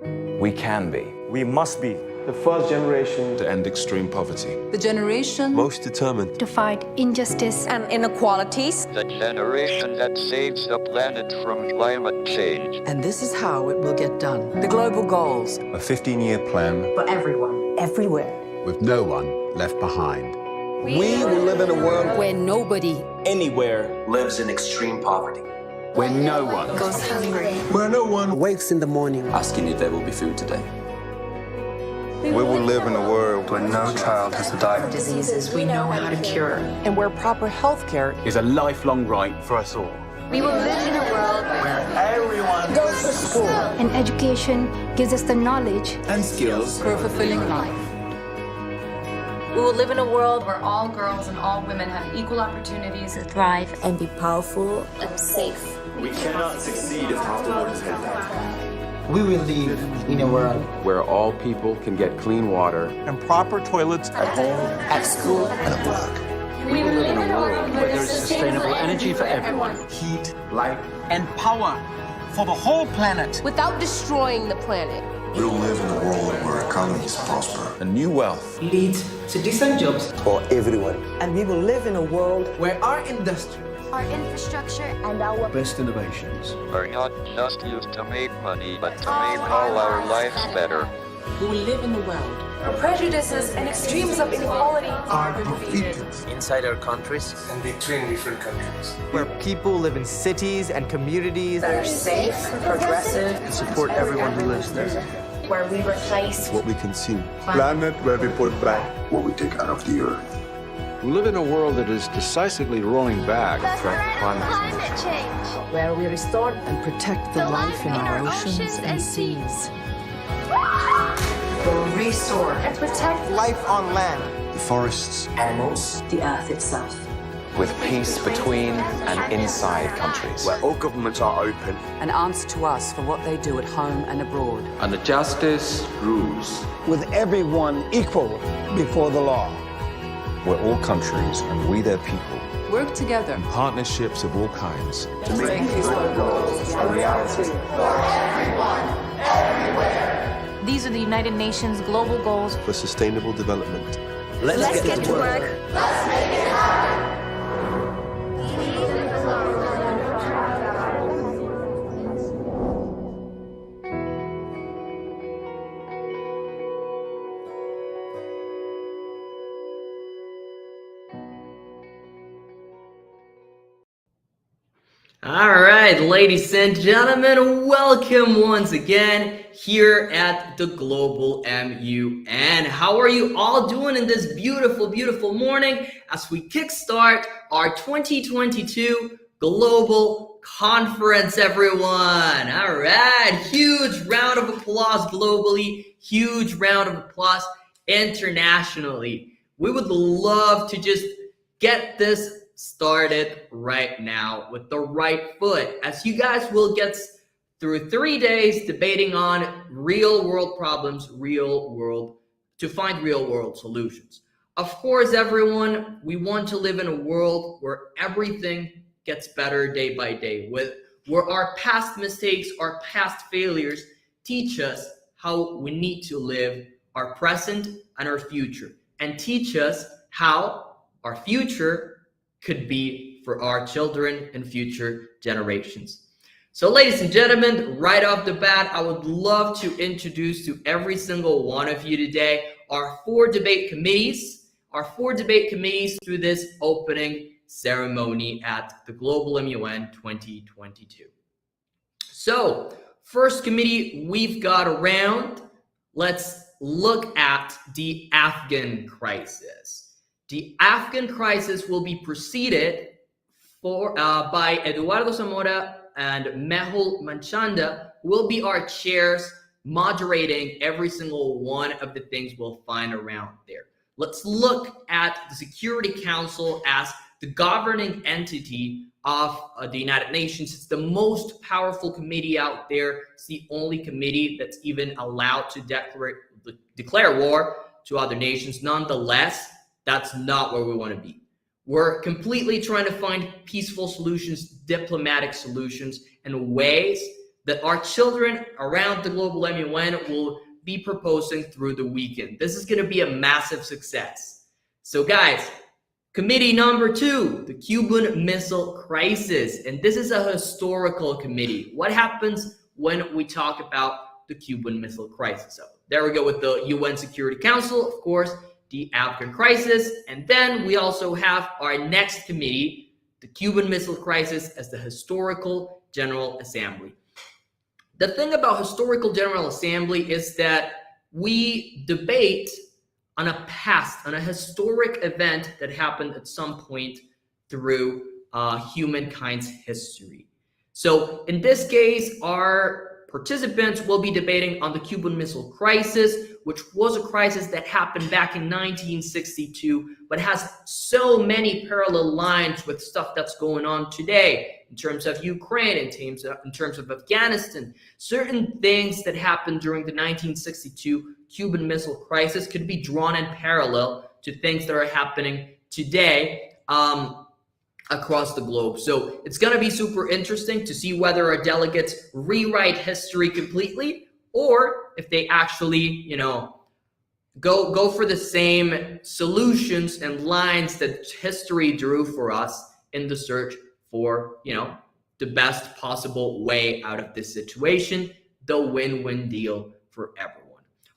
We can be. We must be the first generation to end extreme poverty. The generation most determined to fight injustice and inequalities. The generation that saves the planet from climate change. And this is how it will get done. the global goals. A 15-year plan For everyone, everywhere. With no one left behind. We will live in a world where nobody anywhere lives in extreme poverty. Where no one goes hungry, where no one wakes in the morning asking if there will be food today. We will live in a world where no child has to die of diseases we know how to cure. And where proper health care is a lifelong right for us all. we will live in a world where everyone Goes to school. and education gives us the knowledge And skills for a fulfilling life. We will live in a world where all girls and all women have equal opportunities to thrive And be powerful and safe. we cannot succeed if half the world is headed back. we will live in a world where all people can get clean water And proper toilets at home, at school. and a block. We will live in a world where there's sustainable energy for everyone. Heat, light, and power for the whole planet. Without destroying the planet. we'll live in a world where economies prosper. and new wealth. Leads to decent jobs. For everyone. And we will live in a world where our industry, Our infrastructure and our best innovations Are not just used to make money, but to make all our lives better. we will live in a world Where prejudices and extremes of inequality Are defeated. Inside our countries, and between different countries. where people live in cities and communities That are safe, progressive, and support everyone who lives there. where we replace What we consume. Planet where we put back what we take out of the earth. We live in a world that is decisively rolling back the threat of climate change. Where we restore and protect the life in our oceans and seas. will restore And protect Life on land. The forests. animals, the earth itself. with peace between and inside countries. where all governments are open. And answer to us for what they do at home and abroad. And the justice rules. With everyone equal before the law. Where all countries and we their people. Work together. Partnerships of all kinds. To make these goals a reality. These are the United Nations global goals. For sustainable development. Let's get to work. All right, ladies and gentlemen, welcome once again here at the Global MUN. How are you all doing in this beautiful, beautiful morning as we kickstart our 2022 Global Conference, everyone? All right, huge round of applause globally, huge round of applause internationally. We would love to just get this started right now with the right foot, as you guys will get through 3 days debating on real world problems, to find real world solutions. Of course, everyone, we want to live in a world where everything gets better day by day, where our past mistakes, our past failures teach us how we need to live our present and our future, and teach us how our future could be for our children and future generations. So ladies and gentlemen, right off the bat, I would love to introduce to every single one of you today our four debate committees through this opening ceremony at the Global MUN 2022. So first committee we've got around, let's look at the Afghan crisis. The Afghan crisis will be preceded by Eduardo Zamora and Mehul Manchanda, who will be our chairs moderating every single one of the things we'll find around there. Let's look at the Security Council as the governing entity of the United Nations. It's the most powerful committee out there. It's the only committee that's even allowed to declare war to other nations. Nonetheless, that's not where we want to be. We're completely trying to find peaceful solutions, diplomatic solutions, and ways that our children around the Global MUN will be proposing through the weekend. This is going to be a massive success. So guys, committee number 2, the Cuban Missile Crisis. And this is a historical committee. What happens when we talk about the Cuban Missile Crisis? So there we go with the UN Security Council, of course, the Afghan crisis. And then we also have our next committee, the Cuban Missile Crisis, as the Historical General Assembly. The thing about Historical General Assembly is that we debate on a historic event that happened at some point through humankind's history. So in this case, our participants will be debating on the Cuban Missile Crisis, which was a crisis that happened back in 1962, but has so many parallel lines with stuff that's going on today in terms of Ukraine, in terms of Afghanistan. Certain things that happened during the 1962 Cuban Missile Crisis could be drawn in parallel to things that are happening today across the globe. So it's going to be super interesting to see whether our delegates rewrite history completely, or if they actually, go for the same solutions and lines that history drew for us in the search for, the best possible way out of this situation, the win-win deal for everyone.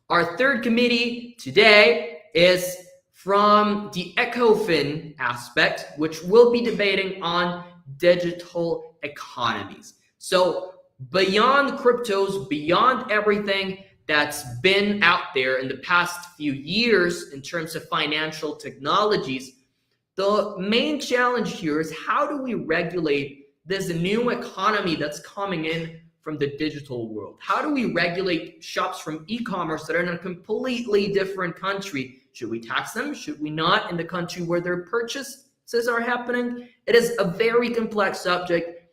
Our third committee today is from the ECOFIN aspect, which will be debating on digital economies. So beyond cryptos, beyond everything that's been out there in the past few years in terms of financial technologies, the main challenge here is how do we regulate this new economy that's coming in from the digital world? How do we regulate shops from e-commerce that are in a completely different country? Should we tax them? Should we not in the country where their purchases are happening? It is a very complex subject,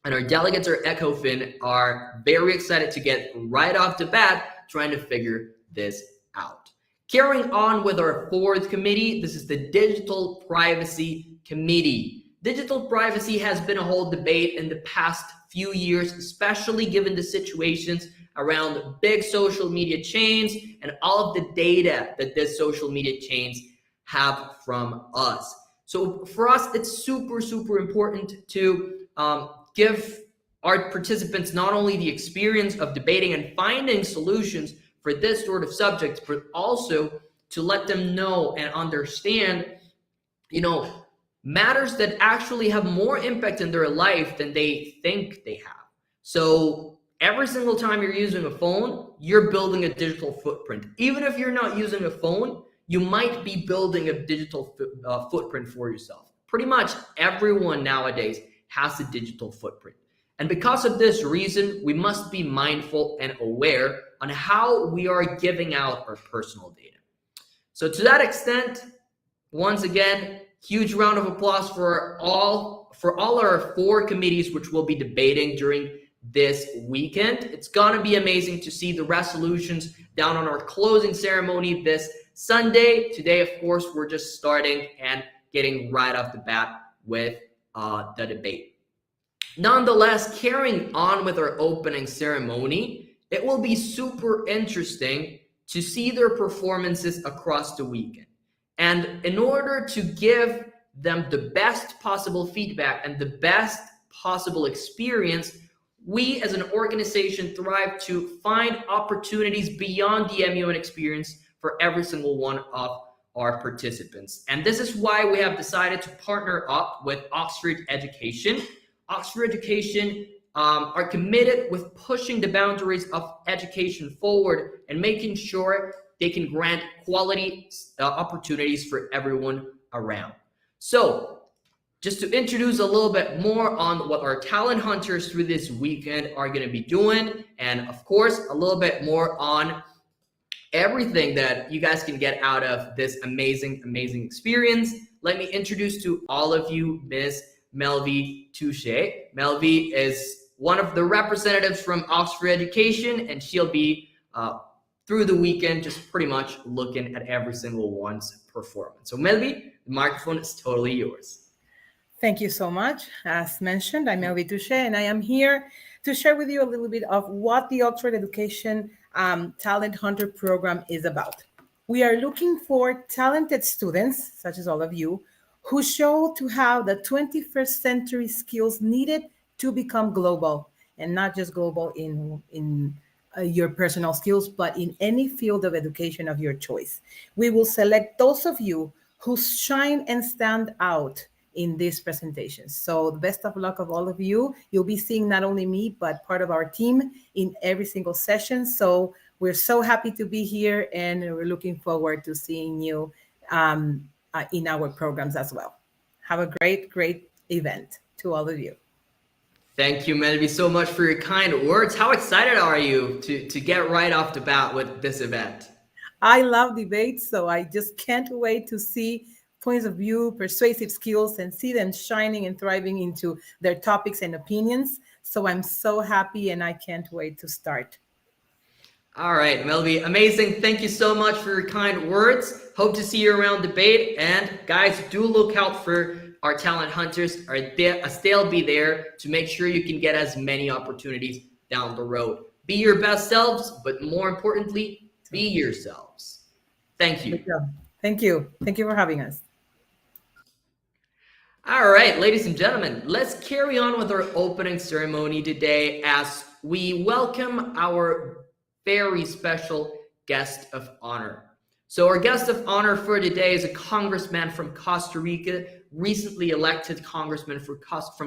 and our delegates at ECOFIN are very excited to get right off the bat trying to figure this out. Carrying on with our fourth committee, this is the Digital Privacy Committee. Digital privacy has been a whole debate in the past few years, especially given the situations around big social media chains and all of the data that these social media chains have from us. So for us, it's super, super important to give our participants not only the experience of debating and finding solutions for this sort of subjects, but also to let them know and understand, matters that actually have more impact in their life than they think they have. So every single time you're using a phone, you're building a digital footprint. Even if you're not using a phone, you might be building a digital footprint for yourself. Pretty much everyone nowadays has a digital footprint. And because of this reason, we must be mindful and aware on how we are giving out our personal data. So to that extent, once again, huge round of applause for all our four committees which will be debating during this weekend. It's gonna be amazing to see the resolutions down on our closing ceremony this Sunday. Today, of course, we're just starting and getting right off the bat with the debate. Nonetheless, carrying on with our opening ceremony, it will be super interesting to see their performances across the weekend. And in order to give them the best possible feedback and the best possible experience, we as an organization thrive to find opportunities beyond the MUN experience for every single one of our participants. And this is why we have decided to partner up with Oxford Education. Oxford Education are committed with pushing the boundaries of education forward and making sure they can grant quality opportunities for everyone around. So just to introduce a little bit more on what our talent hunters through this weekend are going to be doing, and of course, a little bit more on everything that you guys can get out of this amazing, amazing experience. Let me introduce to all of you Ms. Melvi Touche. Melvi is one of the representatives from Oxford Education, and she'll be through the weekend just pretty much looking at every single one's performance. So Melvi, the microphone is totally yours. Thank you so much. As mentioned, I'm Melvi Touche, and I am here to share with you a little bit of what the Oxford Education Talent Hunter program is about. We are looking for talented students, such as all of you, who show to have the 21st century skills needed to become global, and not just global in your personal skills, but in any field of education of your choice. We will select those of you who shine and stand out in these presentations. So the best of luck of all of you. You'll be seeing not only me, but part of our team in every single session. So we're so happy to be here, and we're looking forward to seeing you in our programs as well. Have a great, great event to all of you. Thank you, Melvi, so much for your kind words. How excited are you to get right off the bat with this event? I love debates, so I just can't wait to see points of view, persuasive skills, and see them shining and thriving into their topics and opinions. So I'm so happy, and I can't wait to start. All right, Melvi, amazing. Thank you so much for your kind words. Hope to see you around debate. And guys, do look out for our talent hunters. They'll be there to make sure you can get as many opportunities down the road. Be your best selves, but more importantly, be yourselves. Thank you. Thank you. Thank you for having us. All right, ladies and gentlemen, let's carry on with our opening ceremony today as we welcome our very special guest of honor. So our guest of honor for today is a congressman from Costa Rica, recently elected congressman from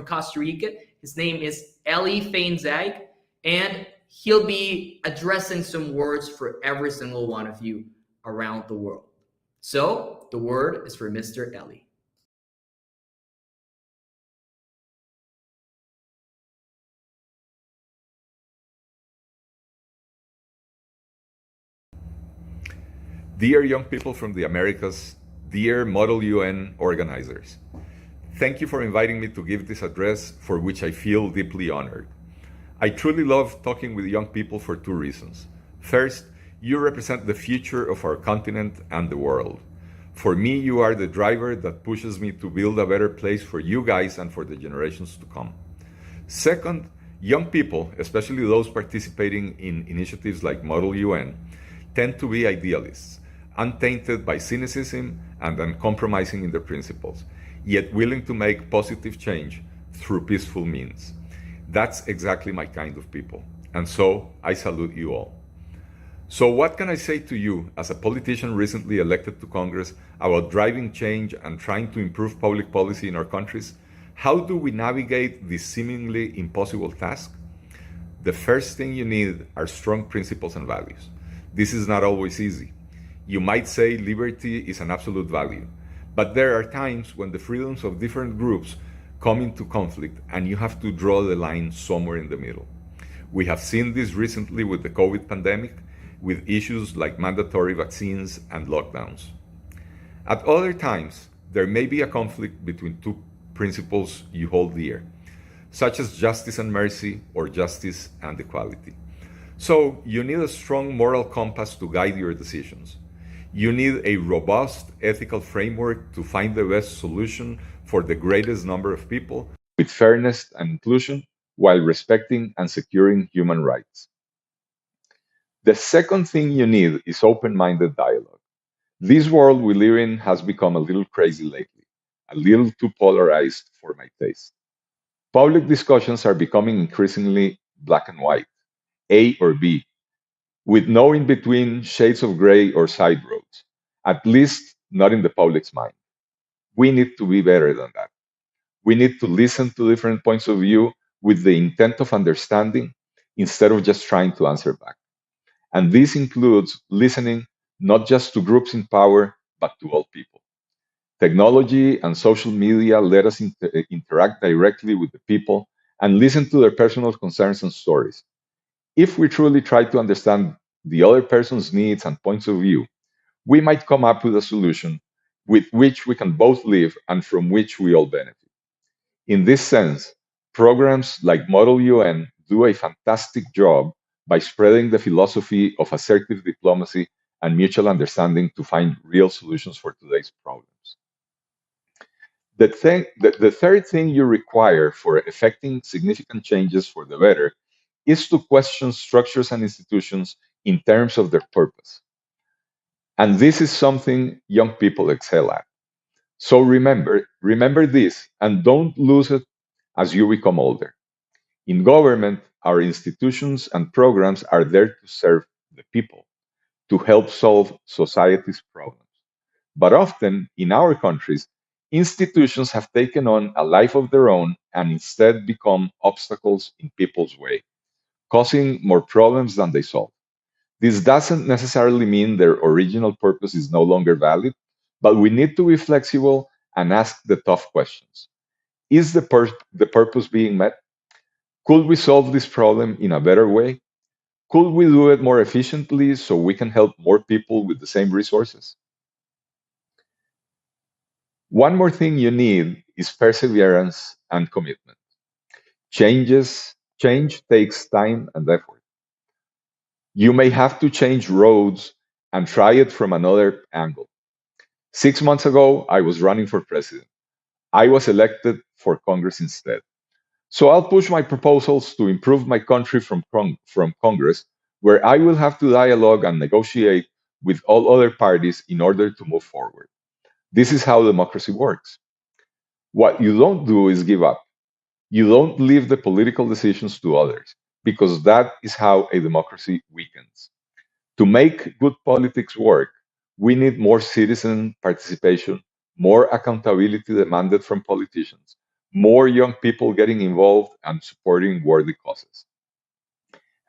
Costa Rica. His name is Eli Feinzag, and he'll be addressing some words for every single one of you around the world. So the word is for Mr. Eli. Dear young people from the Americas, dear Model UN organizers, thank you for inviting me to give this address, for which I feel deeply honored. I truly love talking with young people for two reasons. First, you represent the future of our continent and the world. For me, you are the driver that pushes me to build a better place for you guys and for the generations to come. Second, young people, especially those participating in initiatives like Model UN, tend to be idealists, untainted by cynicism and uncompromising in their principles, yet willing to make positive change through peaceful means. That's exactly my kind of people, and so I salute you all. So what can I say to you as a politician recently elected to Congress about driving change and trying to improve public policy in our countries? How do we navigate this seemingly impossible task? The first thing you need are strong principles and values. This is not always easy. You might say liberty is an absolute value, but there are times when the freedoms of different groups come into conflict and you have to draw the line somewhere in the middle. We have seen this recently with the COVID pandemic, with issues like mandatory vaccines and lockdowns. At other times, there may be a conflict between two principles you hold dear, such as justice and mercy or justice and equality. So you need a strong moral compass to guide your decisions. You need a robust ethical framework to find the best solution for the greatest number of people with fairness and inclusion while respecting and securing human rights. The second thing you need is open-minded dialogue. This world we live in has become a little crazy lately, a little too polarized for my taste. Public discussions are becoming increasingly black and white, A or B, with no in-between shades of gray or side roads, at least not in the public's mind. We need to be better than that. We need to listen to different points of view with the intent of understanding instead of just trying to answer back. And this includes listening not just to groups in power, but to all people. Technology and social media let us interact directly with the people and listen to their personal concerns and stories. If we truly try to understand the other person's needs and points of view, we might come up with a solution with which we can both live and from which we all benefit. In this sense, programs like Model UN do a fantastic job by spreading the philosophy of assertive diplomacy and mutual understanding to find real solutions for today's problems. The third thing you require for effecting significant changes for the better is to question structures and institutions in terms of their purpose. And this is something young people excel at. So remember this and don't lose it as you become older. In government, our institutions and programs are there to serve the people, to help solve society's problems. But often, in our countries, institutions have taken on a life of their own and instead become obstacles in people's way, causing more problems than they solve. This doesn't necessarily mean their original purpose is no longer valid, but we need to be flexible and ask the tough questions. Is the purpose being met? Could we solve this problem in a better way? Could we do it more efficiently so we can help more people with the same resources? One more thing you need is perseverance and commitment. Change takes time and effort. You may have to change roads and try it from another angle. 6 months ago, I was running for president. I was elected for Congress instead. So I'll push my proposals to improve my country from Congress, where I will have to dialogue and negotiate with all other parties in order to move forward. This is how democracy works. What you don't do is give up. You don't leave the political decisions to others, because that is how a democracy weakens. To make good politics work, we need more citizen participation, more accountability demanded from politicians, more young people getting involved and supporting worthy causes.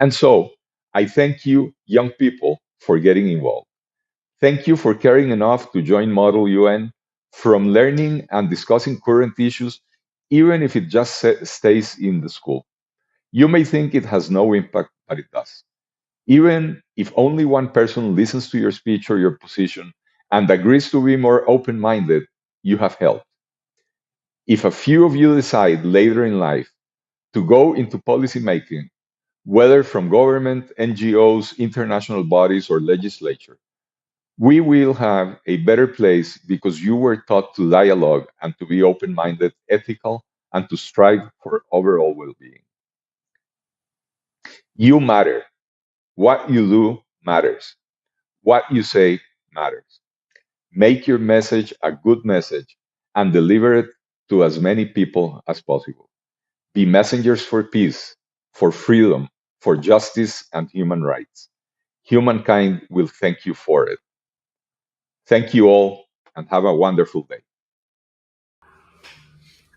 And so, I thank you, young people, for getting involved. Thank you for caring enough to join Model UN, from learning and discussing current issues, even if it just stays in the school. You may think it has no impact, but it does. Even if only one person listens to your speech or your position and agrees to be more open-minded, you have helped. If a few of you decide later in life to go into policymaking, whether from government, NGOs, international bodies, or legislature, we will have a better place because you were taught to dialogue and to be open-minded, ethical, and to strive for overall well-being. You matter. What you do matters. What you say matters. Make your message a good message and deliver it to as many people as possible. Be messengers for peace, for freedom, for justice and human rights. Humankind will thank you for it. Thank you all and have a wonderful day.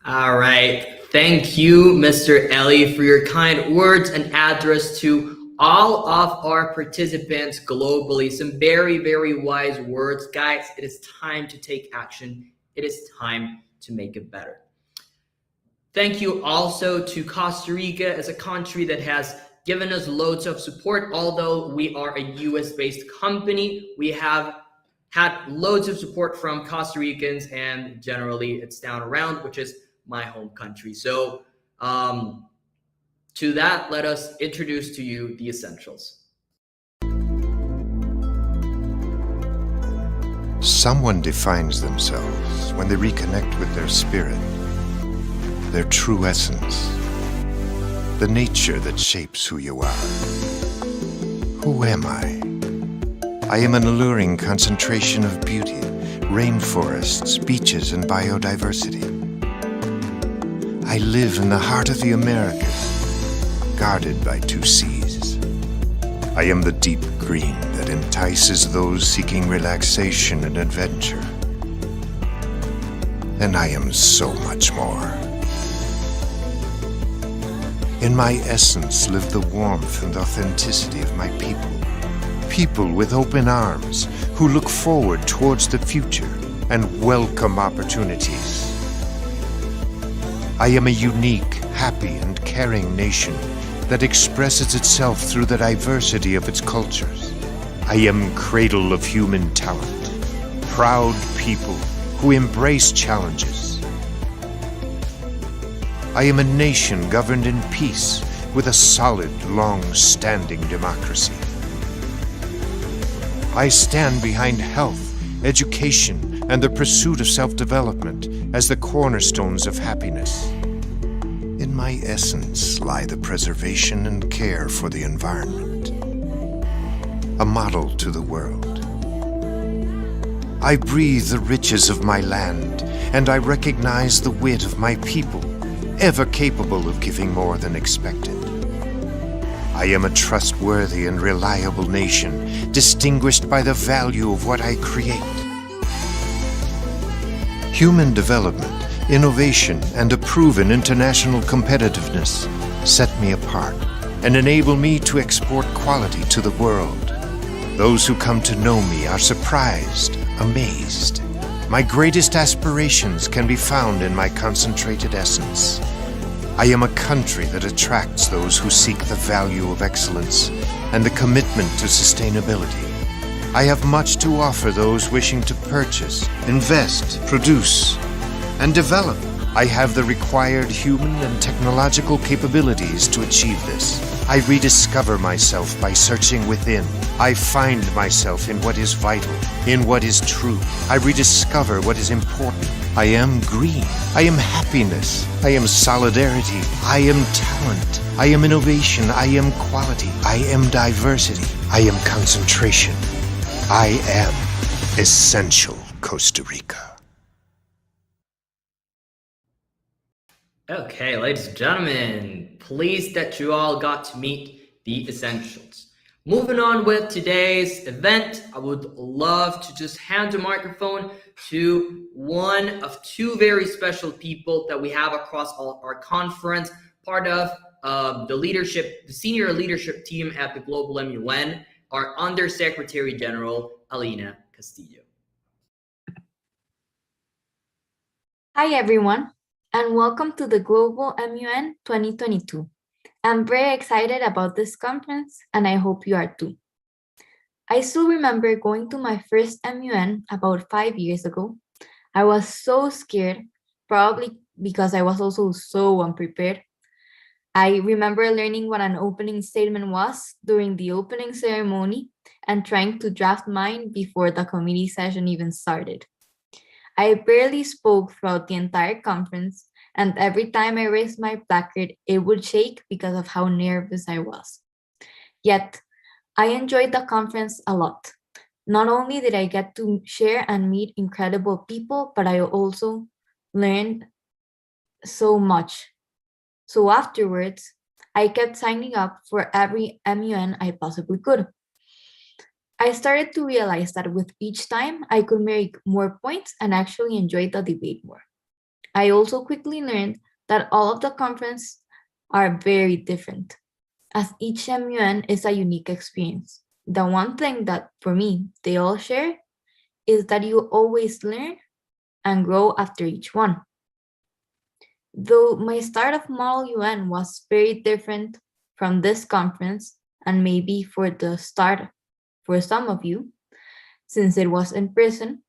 All right. Thank you, Mr. Eli, for your kind words and address to all of our participants globally. Some very, very wise words. Guys, it is time to take action. It is time to make it better. Thank you also to Costa Rica as a country that has given us loads of support. Although we are a US-based company, we have had loads of support from Costa Ricans, and generally it's down around, which is my home country. So to that, let us introduce to you the essentials. Someone defines themselves when they reconnect with their spirit, their true essence, the nature that shapes who you are. Who am I? I am an alluring concentration of beauty, rainforests, beaches, and biodiversity. I live in the heart of the Americas, guarded by 2 seas. I am the deep green that entices those seeking relaxation and adventure. And I am so much more. In my essence live the warmth and authenticity of my people. People with open arms who look forward towards the future and welcome opportunities. I am a unique, happy, and caring nation that expresses itself through the diversity of its cultures. I am cradle of human talent, proud people who embrace challenges. I am a nation governed in peace with a solid, long-standing democracy. I stand behind health, education, and the pursuit of self-development as the cornerstones of happiness. In my essence lie the preservation and care for the environment, a model to the world. I breathe the riches of my land, and I recognize the wit of my people, ever capable of giving more than expected. I am a trustworthy and reliable nation, distinguished by the value of what I create. Human development, innovation, and a proven international competitiveness set me apart and enable me to export quality to the world. Those who come to know me are surprised, amazed. My greatest aspirations can be found in my concentrated essence. I am a country that attracts those who seek the value of excellence and the commitment to sustainability. I have much to offer those wishing to purchase, invest, produce, and develop. I have the required human and technological capabilities to achieve this. I rediscover myself by searching within. I find myself in what is vital, in what is true. I rediscover what is important. I am green. I am happiness. I am solidarity. I am talent. I am innovation. I am quality. I am diversity. I am concentration. I am essential Costa Rica. Okay, ladies and gentlemen, pleased that you all got to meet the essentials. Moving on with today's event, I would love to just hand the microphone to one of two very special people that we have across our conference, part of the senior leadership team at the Global MUN, our Undersecretary General, Alina Castillo. Hi, everyone, and welcome to the Global MUN 2022. I'm very excited about this conference, and I hope you are too. I still remember going to my first MUN about 5 years ago. I was so scared, probably because I was also so unprepared. I remember learning what an opening statement was during the opening ceremony and trying to draft mine before the committee session even started. I barely spoke throughout the entire conference, and every time I raised my placard, it would shake because of how nervous I was. Yet, I enjoyed the conference a lot. Not only did I get to share and meet incredible people, but I also learned so much. So afterwards, I kept signing up for every MUN I possibly could. I started to realize that with each time, I could make more points and actually enjoy the debate more. I also quickly learned that all of the conferences are very different, as each MUN is a unique experience. The one thing that, for me, they all share is that you always learn and grow after each one. Though my start of Model UN was very different from this conference, and maybe for the start for some of you, since it was in person,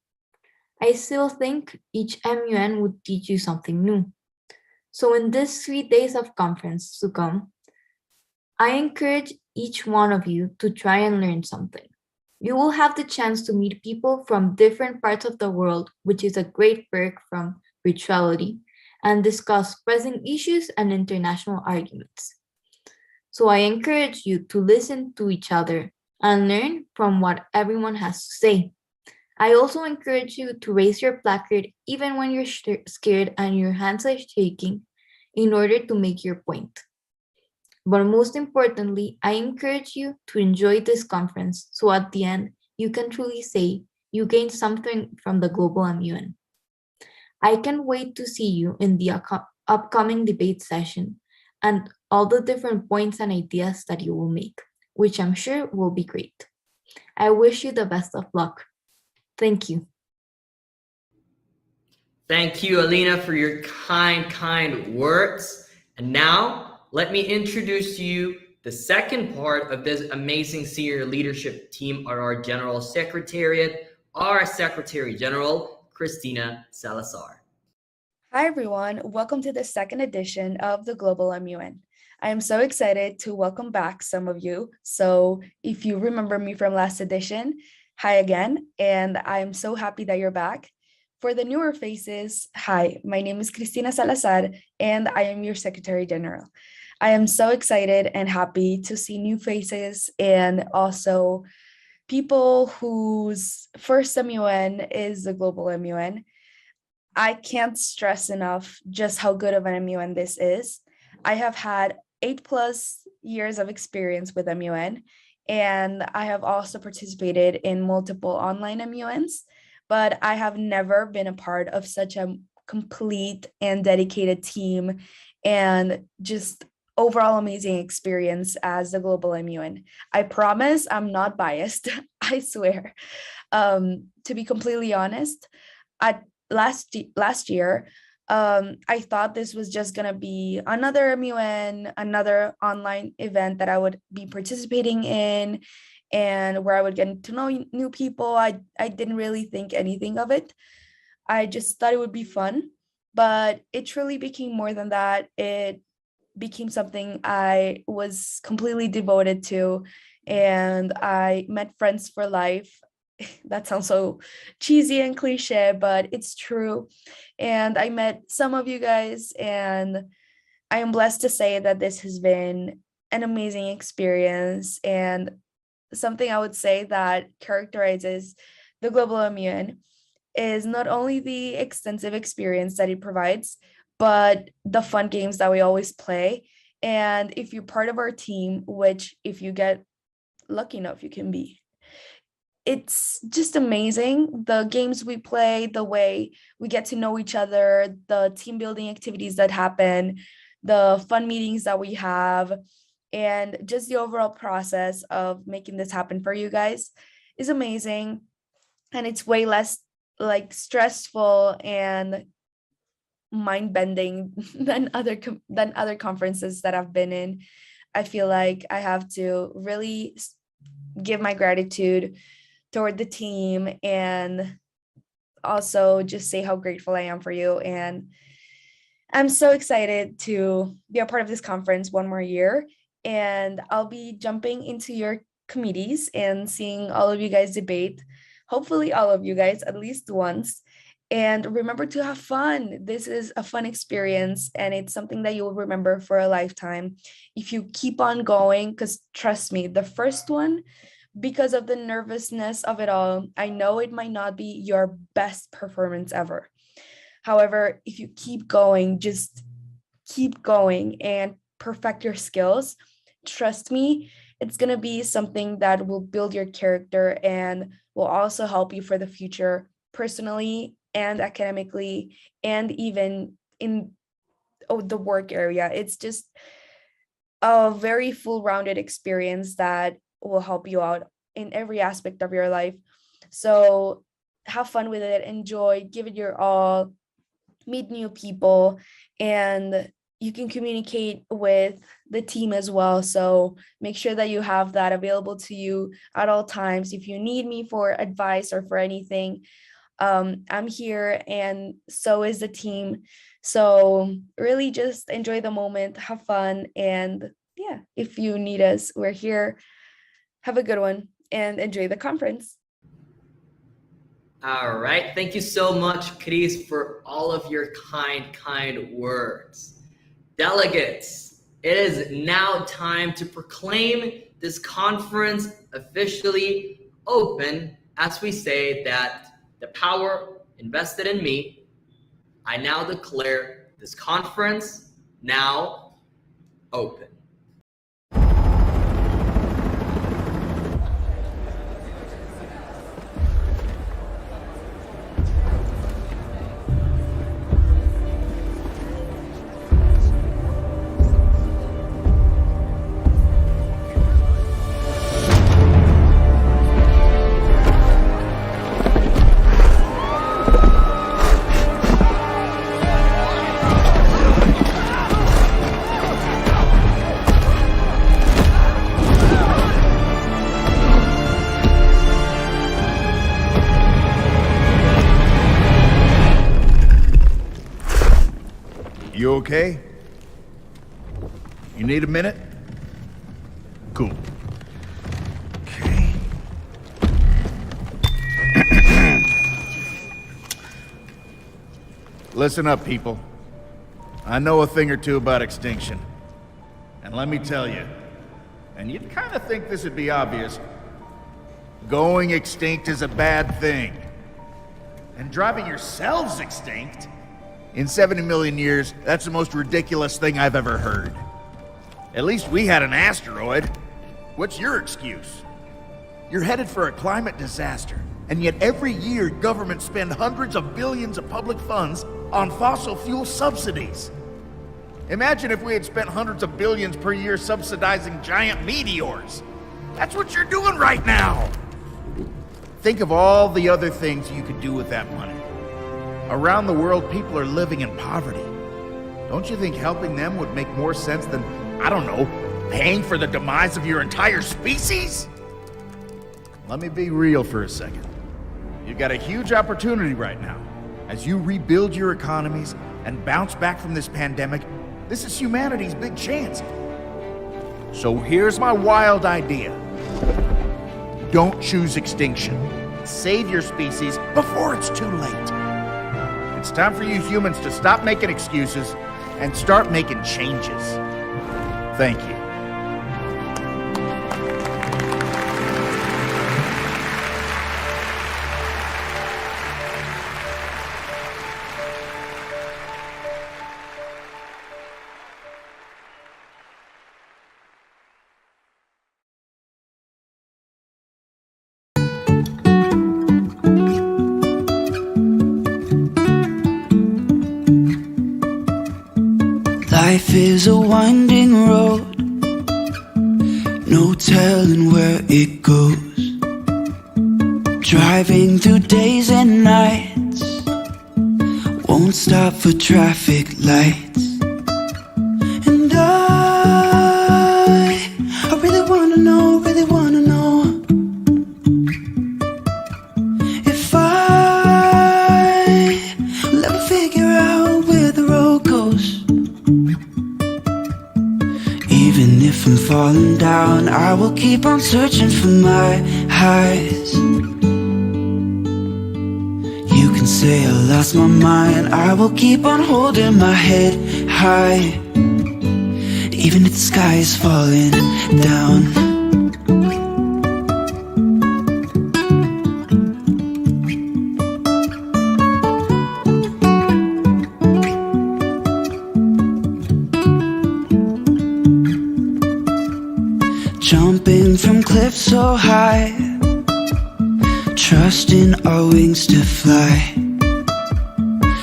I still think each MUN would teach you something new. So in these 3 days of conference to come, I encourage each one of you to try and learn something. You will have the chance to meet people from different parts of the world, which is a great perk from virtuality, and discuss pressing issues and international arguments. So I encourage you to listen to each other and learn from what everyone has to say. I also encourage you to raise your placard even when you're scared and your hands are shaking in order to make your point. But most importantly, I encourage you to enjoy this conference so at the end, you can truly say you gained something from the Global MUN. I can't wait to see you in the upcoming debate session and all the different points and ideas that you will make, which I'm sure will be great. I wish you the best of luck. Thank you. Thank you, Alina, for your kind words. And now, let me introduce to you the second part of this amazing senior leadership team at our General Secretariat, our Secretary General, Cristina Salazar. Hi, everyone. Welcome to the second edition of the Global MUN. I am so excited to welcome back some of you. So if you remember me from last edition, hi again, and I am so happy that you're back. For the newer faces, hi, my name is Cristina Salazar, and I am your Secretary General. I am so excited and happy to see new faces and also people whose first MUN is the Global MUN. I can't stress enough just how good of an MUN this is. I have had 8+ years of experience with MUN, and I have also participated in multiple online MUNs, but I have never been a part of such a complete and dedicated team and just overall amazing experience as the Global MUN. I promise I'm not biased, I swear. To be completely honest, last year, I thought this was just gonna be another MUN, another online event that I would be participating in and where I would get to know new people. I didn't really think anything of it. I just thought it would be fun, but it truly became more than that. It became something I was completely devoted to, and I met friends for life. That sounds so cheesy and cliche, but it's true. And I met some of you guys, and I am blessed to say that this has been an amazing experience. And something I would say that characterizes the Global MUN is not only the extensive experience that it provides, but the fun games that we always play. And if you're part of our team, which if you get lucky enough, you can be, it's just amazing. The games we play, the way we get to know each other, the team building activities that happen, the fun meetings that we have, and just the overall process of making this happen for you guys is amazing. And it's way less like stressful and mind-bending than other conferences that I've been in. I feel like I have to really give my gratitude toward the team and also just say how grateful I am for you. And I'm so excited to be a part of this conference one more year. And I'll be jumping into your committees and seeing all of you guys debate, hopefully all of you guys at least once. And remember to have fun. This is a fun experience, and it's something that you will remember for a lifetime if you keep on going, because trust me, the first one, because of the nervousness of it all, I know it might not be your best performance ever. However, if you keep going, just keep going and perfect your skills, trust me, it's going to be something that will build your character and will also help you for the future, personally and academically, and even in the work area. It's just a very full-rounded experience that will help you out in every aspect of your life. So have fun with it, enjoy, give it your all, meet new people, and you can communicate with the team as well. So make sure that you have that available to you at all times. If you need me for advice or for anything, I'm here, and so is the team. So really just enjoy the moment, have fun, and yeah, if you need us, we're here. Have a good one and enjoy the conference. All right. Thank you so much, Cris, for all of your kind words. Delegates, it is now time to proclaim this conference officially open as we say that the power invested in me, I now declare this conference now open. You okay? You need a minute? Cool. Okay. Listen up, people. I know a thing or two about extinction. And let me tell you, and you'd kind of think this would be obvious, going extinct is a bad thing. And driving yourselves extinct? In 70 million years, that's the most ridiculous thing I've ever heard. At least we had an asteroid. What's your excuse? You're headed for a climate disaster, and yet every year governments spend hundreds of billions of public funds on fossil fuel subsidies. Imagine if we had spent hundreds of billions per year subsidizing giant meteors. That's what you're doing right now. Think of all the other things you could do with that money. Around the world, people are living in poverty. Don't you think helping them would make more sense than, I don't know, paying for the demise of your entire species? Let me be real for a second. You've got a huge opportunity right now. As you rebuild your economies and bounce back from this pandemic, this is humanity's big chance. So here's my wild idea. Don't choose extinction. Save your species before it's too late. It's time for you humans to stop making excuses and start making changes. Thank you. Life is a winding road, no telling where it goes. Driving through days and nights, won't stop for traffic lights. And I really wanna know, if I will ever figure out where the road goes. Even if I'm falling down, I will keep on searching for my highs. You can say I lost my mind, I will keep on holding my head high. Even if the sky is falling down. Jumping from cliffs so high, trusting our wings to fly.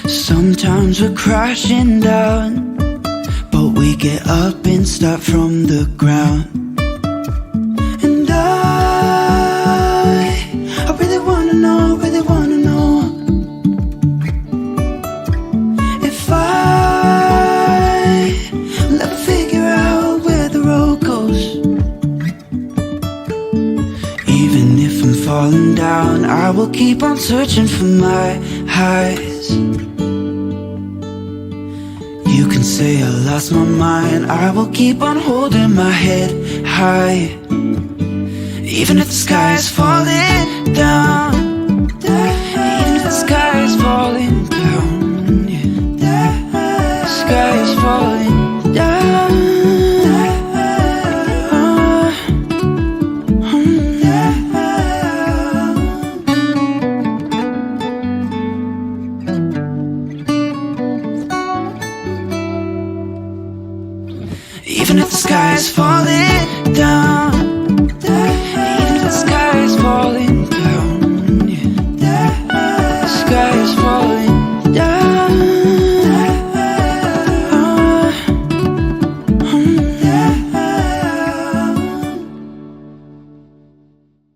Sometimes we're crashing down, but we get up and start from the ground. And I really wanna know, if I will ever figure out where the road goes. Even if I'm falling down, I will keep on searching for my highs. You can say I lost my mind, I will keep on holding my head high. Even if the sky is falling down, even if the sky is falling down, yeah. The sky is falling down. Even if the sky is falling